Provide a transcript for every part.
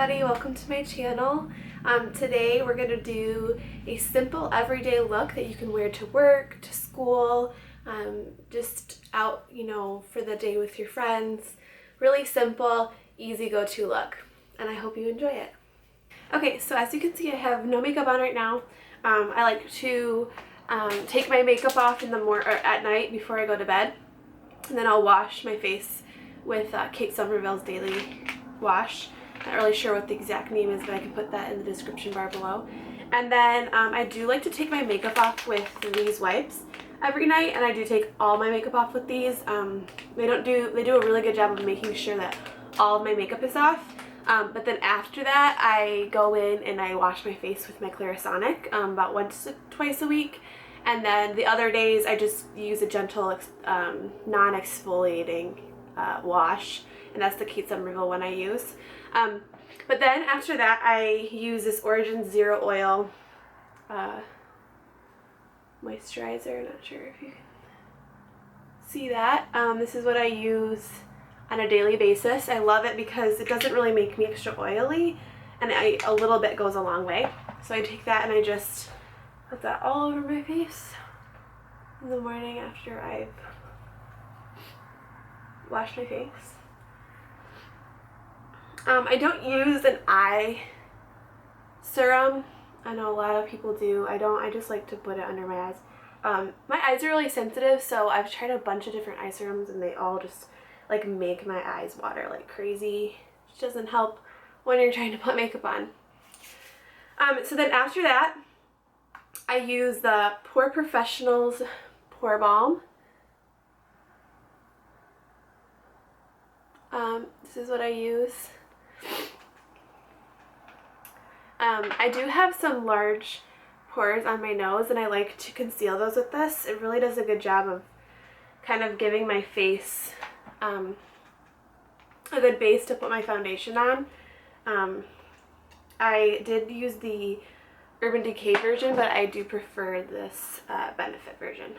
everybody, welcome to my channel. Today we're going to do a simple everyday look that you can wear to work, to school, just out, for the day with your friends. Really simple, easy go-to look, and I hope you enjoy it. Okay, so as you can see, I have no makeup on right now. I like to take my makeup off in the at night before I go to bed, and then I'll wash my face with Kate Somerville's Daily Wash. Not really sure what the exact name is, but I can put that in the description bar below. And then I do like to take my makeup off with these wipes every night, and I do take all my makeup off with these. They do a really good job of making sure that all of my makeup is off. But then after that, I go in and I wash my face with my Clarisonic about once or twice a week. And then the other days, I just use a gentle non-exfoliating wash, and that's the Kate Somerville one I use. But then after that, I use this Origin Zero Oil moisturizer. Not sure if you can see that. This is what I use on a daily basis. I love it because it doesn't really make me extra oily, and a little bit goes a long way. So I take that and I just put that all over my face in the morning after I've washed my face. I don't use an eye serum. I know a lot of people do. I don't. I just like to put it under my eyes. My eyes are really sensitive, so I've tried a bunch of different eye serums, and they all just like make my eyes water like crazy, which doesn't help when you're trying to put makeup on. So then after that, I use the Poreprofessional's Pore Balm. This is what I use. I do have some large pores on my nose, and I like to conceal those with this. It really does a good job of kind of giving my face a good base to put my foundation on. I did use the Urban Decay version, but I do prefer this Benefit version.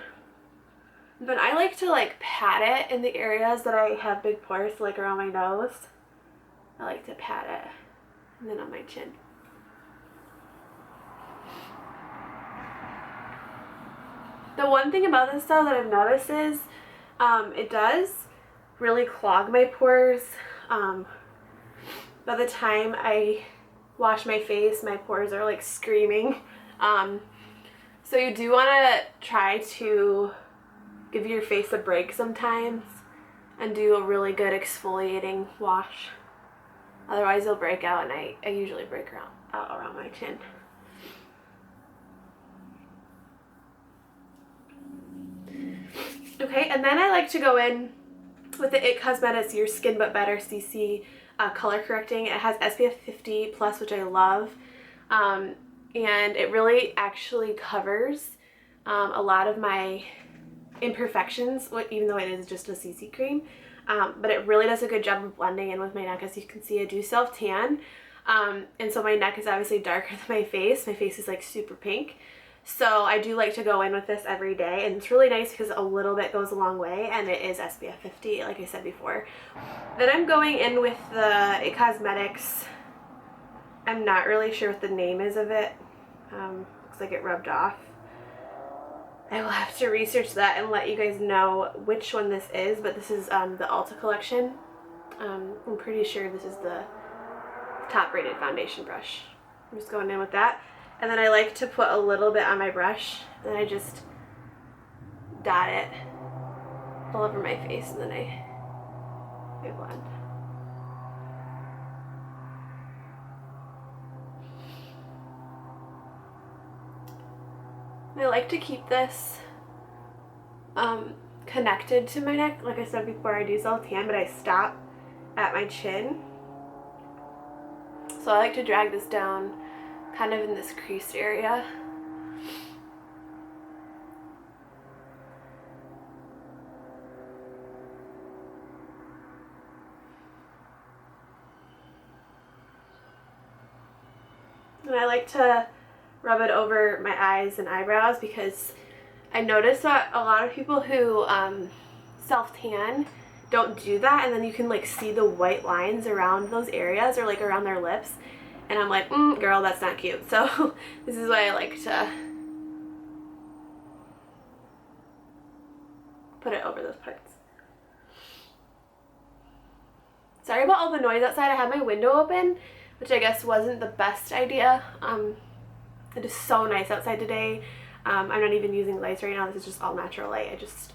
But I like to pat it in the areas that I have big pores, like around my nose. I like to pat it, and then on my chin. The one thing about this though that I've noticed is it does really clog my pores. By the time I wash my face, my pores are like screaming. So you do want to try to give your face a break sometimes and do a really good exfoliating wash. Otherwise you'll break out, and I usually break out around my chin. Okay, and then I like to go in with the It Cosmetics Your Skin But Better CC color correcting. It has SPF 50 plus, which I love, and it really actually covers a lot of my imperfections, even though it is just a CC cream. But it really does a good job of blending in with my neck. As you can see, I do self-tan, and so my neck is obviously darker than my face. My face is like super pink. So I do like to go in with this every day, and it's really nice because a little bit goes a long way, and it is SPF 50, like I said before. Then I'm going in with the It Cosmetics. I'm not really sure what the name is of it. Looks like it rubbed off. I will have to research that and let you guys know which one this is, but this is the Ulta collection. I'm pretty sure this is the top rated foundation brush. I'm just going in with that. And then I like to put a little bit on my brush, and I just dot it all over my face, and then I blend. And I like to keep this connected to my neck. Like I said before, I do self-tan, but I stop at my chin. So I like to drag this down kind of in this creased area. And I like to rub it over my eyes and eyebrows, because I noticed that a lot of people who self-tan don't do that, and then you can like see the white lines around those areas or like around their lips, and I'm like, girl, that's not cute. So this is why I like to put it over those parts. Sorry about all the noise outside. I had my window open, which I guess wasn't the best idea. It is so nice outside today. I'm not even using lights right now. This is just all natural light. I just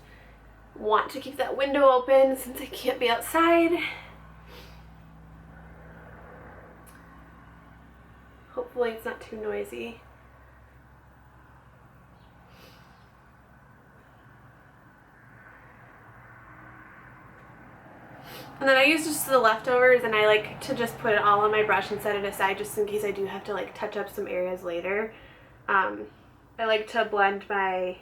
want to keep that window open since I can't be outside. Hopefully it's not too noisy. And then I use just the leftovers, and I like to just put it all on my brush and set it aside just in case I do have to like touch up some areas later. I like to blend my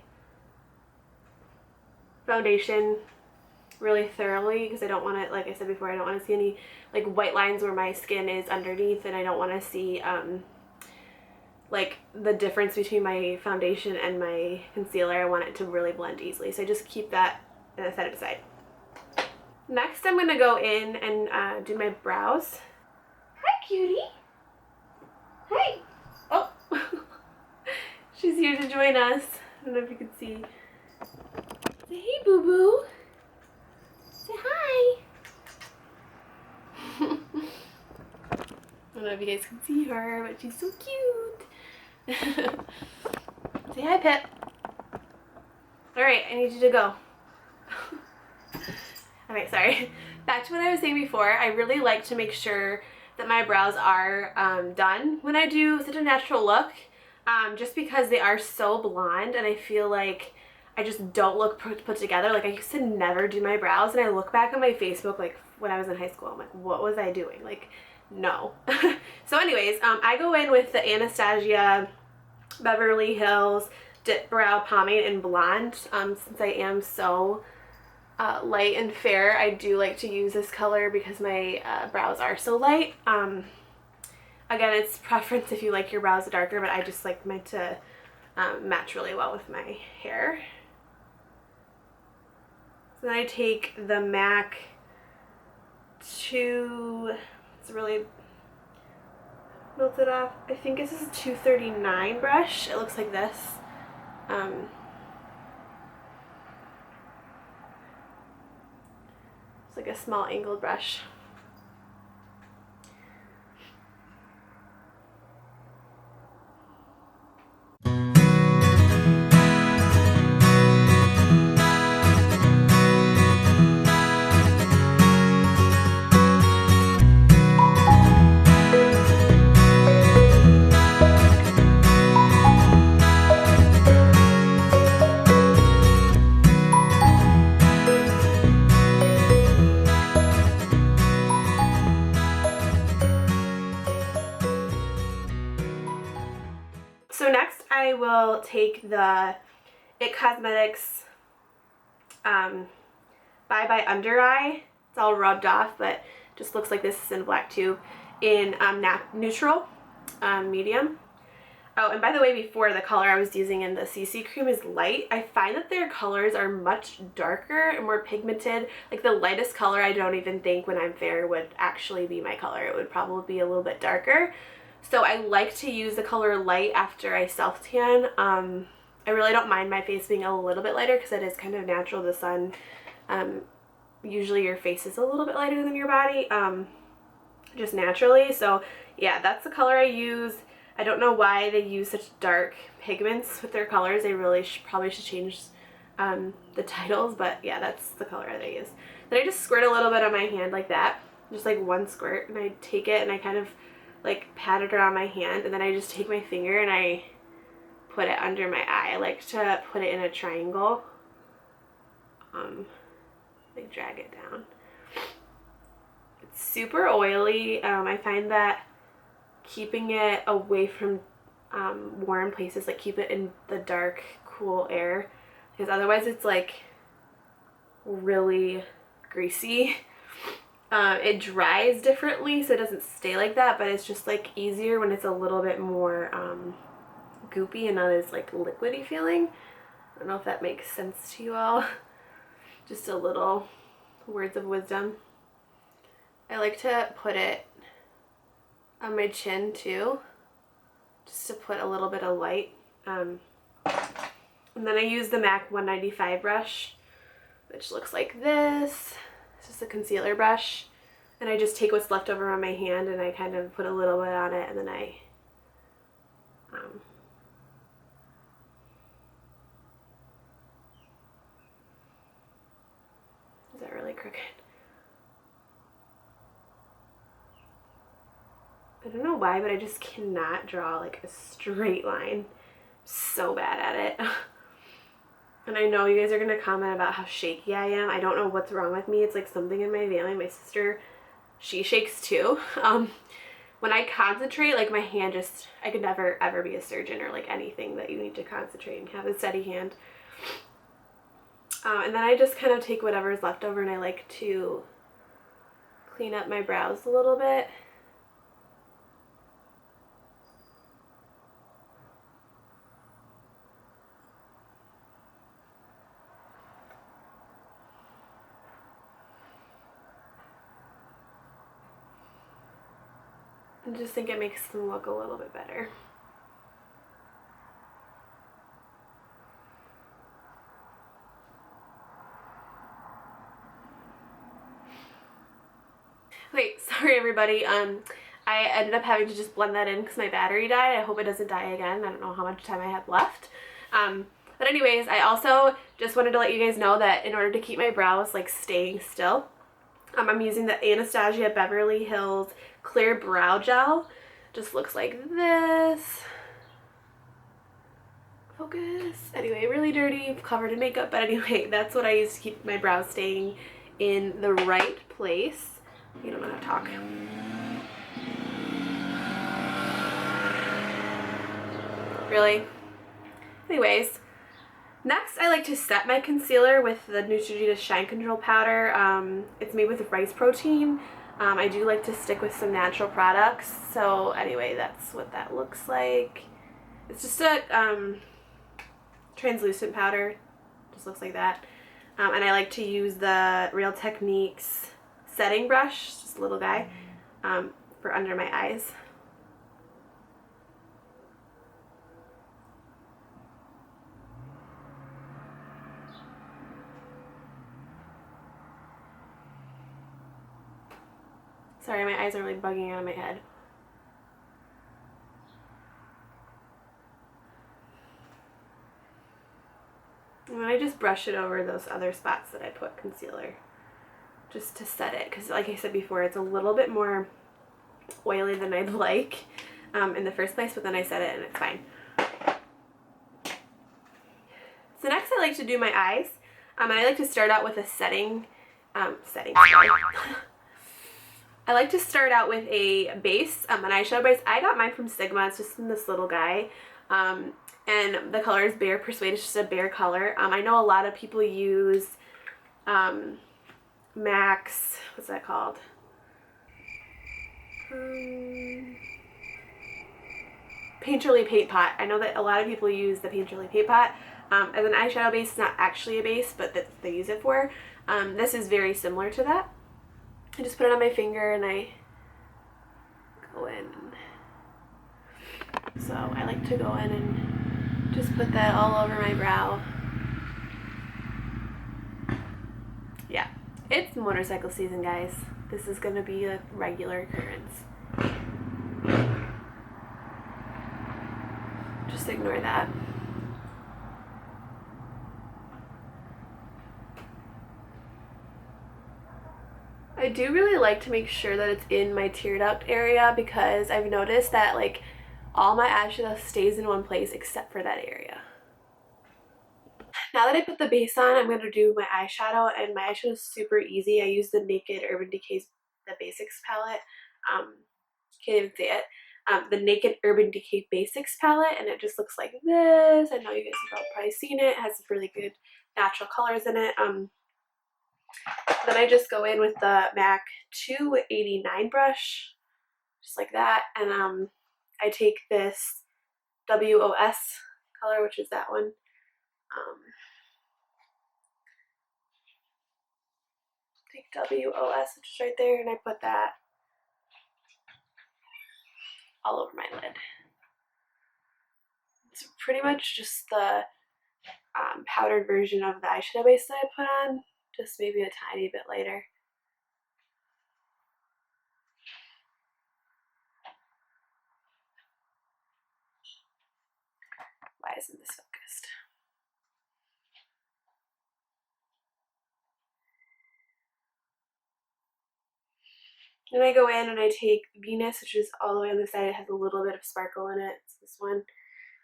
foundation really thoroughly because I don't want to, like I said before, I don't want to see any like white lines where my skin is underneath, and I don't want to see like the difference between my foundation and my concealer. I want it to really blend easily, so I just keep that and set it aside. Next, I'm going to go in and do my brows. Hi, cutie. Hi. Oh. She's here to join us. I don't know if you can see. Say hey, boo-boo. Say hi. I don't know if you guys can see her, but she's so cute. Say hi, Pip. All right, I need you to go. Okay, sorry. Back to what I was saying before. I really like to make sure that my brows are done when I do such a natural look, just because they are so blonde, and I feel like I just don't look put together. Like, I used to never do my brows, and I look back on my Facebook, like, when I was in high school, I'm like, what was I doing? Like, no. So anyways, I go in with the Anastasia Beverly Hills Dip Brow Pomade in Blonde. Since I am so light and fair, I do like to use this color because my brows are so light. Again, it's preference if you like your brows darker, but I just like mine to match really well with my hair. So then I take the MAC it's really melted off. I think this is a 239 brush. It looks like this. It's like a small angled brush. So next I will take the IT Cosmetics Bye Bye Under Eye. It's all rubbed off, but just looks like this is in a black tube in neutral medium. Oh, and by the way, before, the color I was using in the CC cream is light. I find that their colors are much darker and more pigmented. Like the lightest color I don't even think when I'm fair would actually be my color. It would probably be a little bit darker. So I like to use the color light after I self-tan. I really don't mind my face being a little bit lighter because it is kind of natural. The sun, usually your face is a little bit lighter than your body, just naturally. So yeah, that's the color I use. I don't know why they use such dark pigments with their colors. They really probably should change the titles, but yeah, that's the color that I use. Then I just squirt a little bit on my hand like that, just like one squirt, and I take it and I kind of like pat it around my hand, and then I just take my finger and I put it under my eye. I like to put it in a triangle, like drag it down. It's super oily. I find that keeping it away from warm places, like keep it in the dark, cool air, because otherwise it's like really greasy. It dries differently, so it doesn't stay like that, but it's just like easier when it's a little bit more goopy and not as like liquidy feeling. I don't know if that makes sense to you all. Just a little words of wisdom. I like to put it on my chin too, just to put a little bit of light. And then I use the MAC 195 brush, which looks like this. It's just a concealer brush. And I just take what's left over on my hand and I kind of put a little bit on it, and then I is that really crooked? I don't know why, but I just cannot draw like a straight line. I'm so bad at it. And I know you guys are gonna comment about how shaky I am. I don't know what's wrong with me. It's like something in my family. My sister, she shakes too. When I concentrate, like my hand just, I could never ever be a surgeon or like anything that you need to concentrate and have a steady hand. And then I just kind of take whatever's left over and I like to clean up my brows a little bit. I just think it makes them look a little bit better. Wait, sorry everybody. I ended up having to just blend that in because my battery died. I hope it doesn't die again. I don't know how much time I have left. But anyways, I also just wanted to let you guys know that in order to keep my brows like staying still, I'm using the Anastasia Beverly Hills Clear Brow Gel. Just looks like this. Focus. Anyway, really dirty, covered in makeup, but anyway, that's what I use to keep my brows staying in the right place. You don't know how to talk. Really? Anyways, next I like to set my concealer with the Neutrogena Shine Control Powder. It's made with rice protein. I do like to stick with some natural products. So anyway, that's what that looks like. It's just a translucent powder. Just looks like that. And I like to use the Reak Techniques setting brush, just a little guy, for under my eyes. Sorry, my eyes are like bugging out of my head. And then I just brush it over those other spots that I put concealer, just to set it, because like I said before, it's a little bit more oily than I'd like in the first place, but then I set it and it's fine. So next I like to do my eyes, and I like to start out with a setting, I like to start out with a base, an eyeshadow base. I got mine from Sigma. It's just in this little guy. And the color is Bare Persuade. It's just a bare color. I know a lot of people use MAC's, what's that called? Painterly Paint Pot. I know that a lot of people use the Painterly Paint Pot as an eyeshadow base. It's not actually a base, but that they use it for. This is very similar to that. I just put it on my finger and I go in. So I like to go in and just put that all over my brow. Yeah, it's motorcycle season, guys. This is going to be a regular occurrence. Just ignore that. I do really like to make sure that it's in my tear duct area, because I've noticed that like all my eyeshadow stays in one place except for that area. Now that I put the base on, I'm going to do my eyeshadow, and my eyeshadow is super easy. I use the Naked Urban Decay, the Basics palette. Can't even say it. The Naked Urban Decay Basics palette, and it just looks like this. I know you guys have probably seen it. It has really good natural colors in it. Then I just go in with the MAC 289 brush, just like that, and I take this WOS color, which is that one. take WOS, which is right there, and I put that all over my lid. It's pretty much just the powdered version of the eyeshadow base that I put on, just maybe a tiny bit lighter. Why isn't this focused? Then I go in and I take Venus, which is all the way on the side. It has a little bit of sparkle in it. It's this one.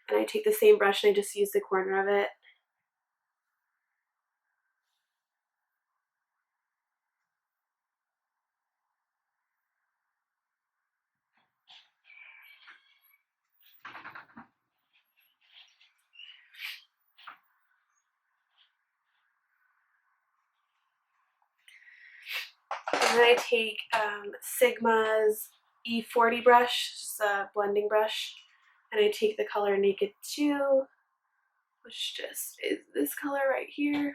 And I take the same brush and I just use the corner of it. And then I take Sigma's E40 brush, just a blending brush, and I take the color Naked 2, which just is this color right here,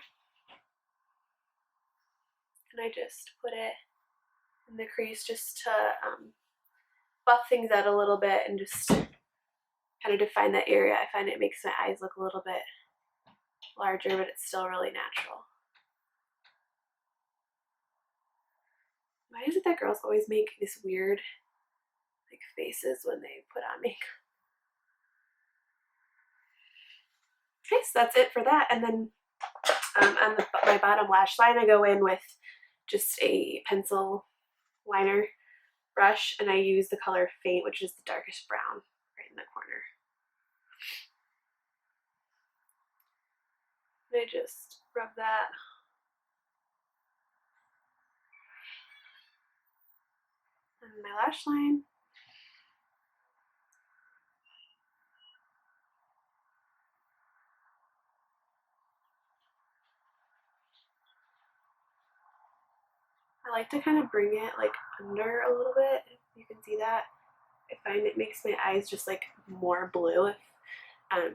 and I just put it in the crease just to buff things out a little bit and just kind of define that area. I find it makes my eyes look a little bit larger, but it's still really natural. Why is it that girls always make this weird like faces when they put on makeup? Okay, so that's it for that. And then on my bottom lash line, I go in with just a pencil liner brush, and I use the color Faint, which is the darkest brown, right in the corner. And I just rub that on my lash line. I like to kind of bring it like under a little bit, if you can see that. I find it makes my eyes just like more blue. If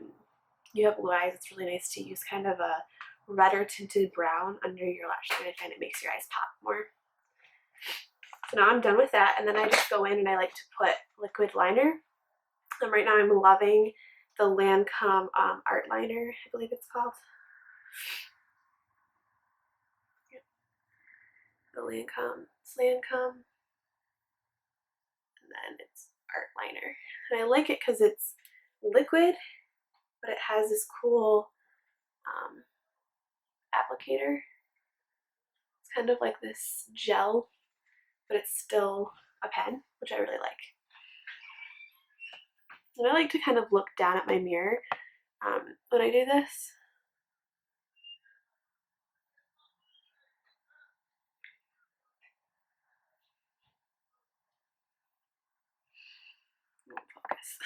you have blue eyes, it's really nice to use kind of a redder tinted brown under your lash line. I find it makes your eyes pop more. So now I'm done with that, and then I just go in and I like to put liquid liner. And right now I'm loving the Lancome Artliner, I believe it's called. The Lancome, it's Lancome, and then it's Artliner. And I like it because it's liquid, but it has this cool applicator. It's kind of like this gel, but it's still a pen, which I really like. And I like to kind of look down at my mirror when I do this. Focus.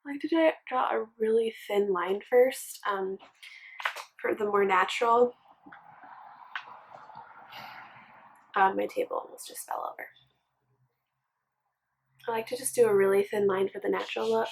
I like to draw a really thin line first for the more natural. My table almost just fell over. I like to just do a really thin line for the natural look.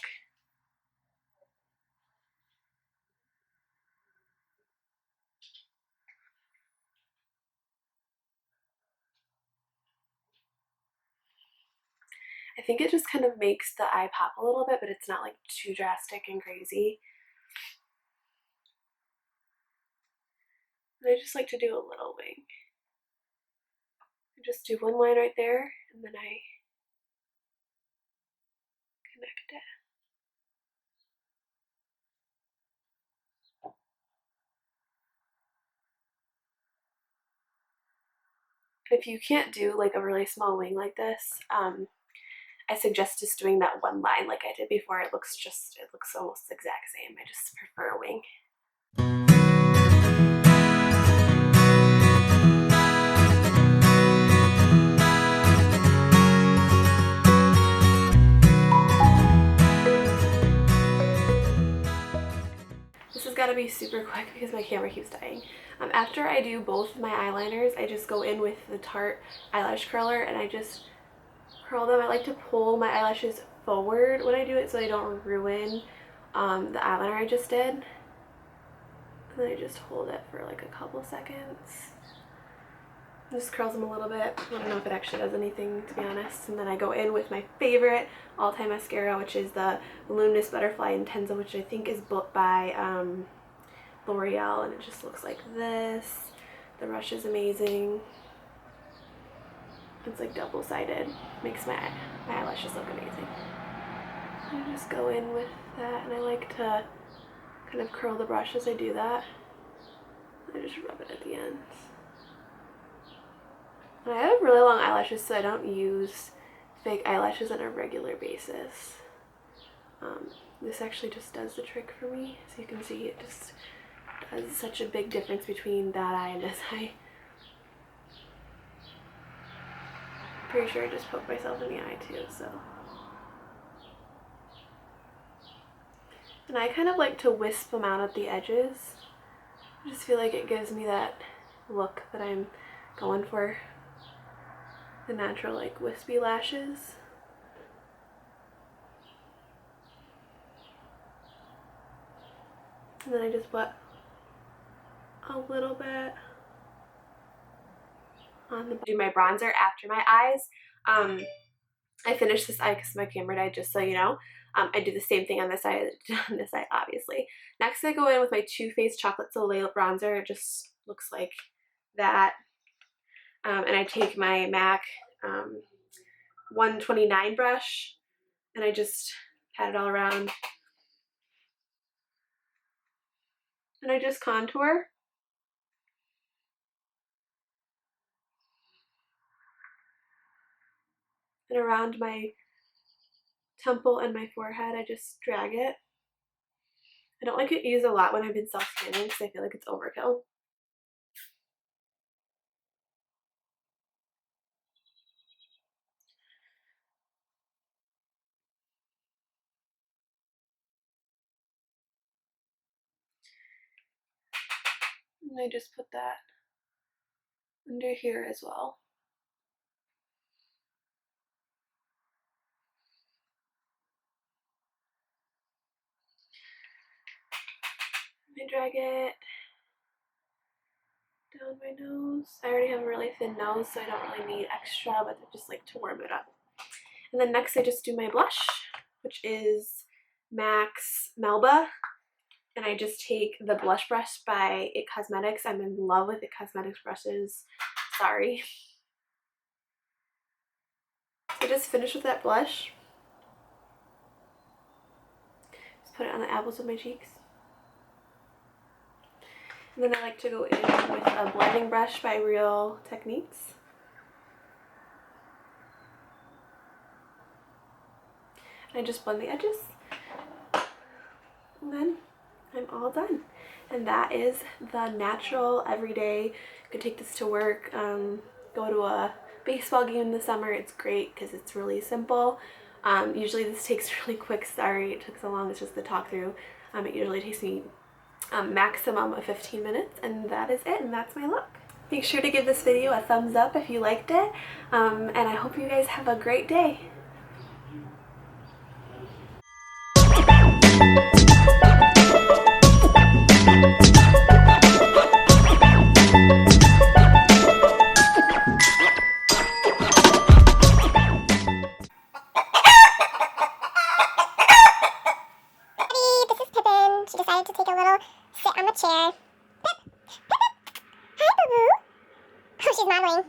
I think it just kind of makes the eye pop a little bit, but it's not like too drastic and crazy. And I just like to do a little wing. I just do one line right there, and then I connect it. If you can't do like a really small wing like this, I suggest just doing that one line like I did before. It looks almost the exact same. I just prefer a wing. This has got to be super quick because my camera keeps dying. After I do both my eyeliners, I just go in with the Tarte eyelash curler and I just curl them. I like to pull my eyelashes forward when I do it so I don't ruin the eyeliner I just did. And then I just hold it for like a couple seconds. Just curls them a little bit. I don't know if it actually does anything, to be honest. And then I go in with my favorite all-time mascara, which is the Luminous Butterfly Intenza, which I think is built by Loreal, and it just looks like this. The brush is amazing. It's like double-sided. Makes my eyelashes look amazing. I just go in with that, and I like to kind of curl the brush as I do that. I just rub it at the ends. And I have really long eyelashes, so I don't use fake eyelashes on a regular basis. This actually just does the trick for me. As you can see, it just does such a big difference between that eye and this eye. Pretty sure I just poked myself in the eye too, so. And I kind of like to wisp them out at the edges. I just feel like it gives me that look that I'm going for. The natural like wispy lashes. And then I just put a little bit on the do my bronzer after my eyes. I finished this eye because my camera died, just so you know. I do the same thing on this eye that I did on this eye, obviously. Next I go in with my Too Faced Chocolate Soleil bronzer. It just looks like that. And I take my MAC 129 brush and I just pat it all around. And I just contour. And around my temple and my forehead, I just drag it. I don't like to use a lot when I've been self-tanning because I feel like it's overkill. And I just put that under here as well. I drag it down my nose. I already have a really thin nose, so I don't really need extra, but I just like to warm it up. And then next I just do my blush, which is MAC's Melba. And I just take the blush brush by It Cosmetics. I'm in love with It Cosmetics brushes. Sorry. So I just finished with that blush. Just put it on the apples of my cheeks. And then I like to go in with a blending brush by Reak Techniques. And I just blend the edges. And then I'm all done. And that is the natural everyday. You can take this to work, go to a baseball game in the summer. It's great because it's really simple. Usually this takes really quick. Sorry it took so long. It's just the talk through. It usually takes me maximum of 15 minutes, and that is it, and that's my look. Make sure to give this video a thumbs up if you liked it, and I hope you guys have a great day. She decided to take a little sit on the chair. Hi, boo-boo. Oh, she's modeling.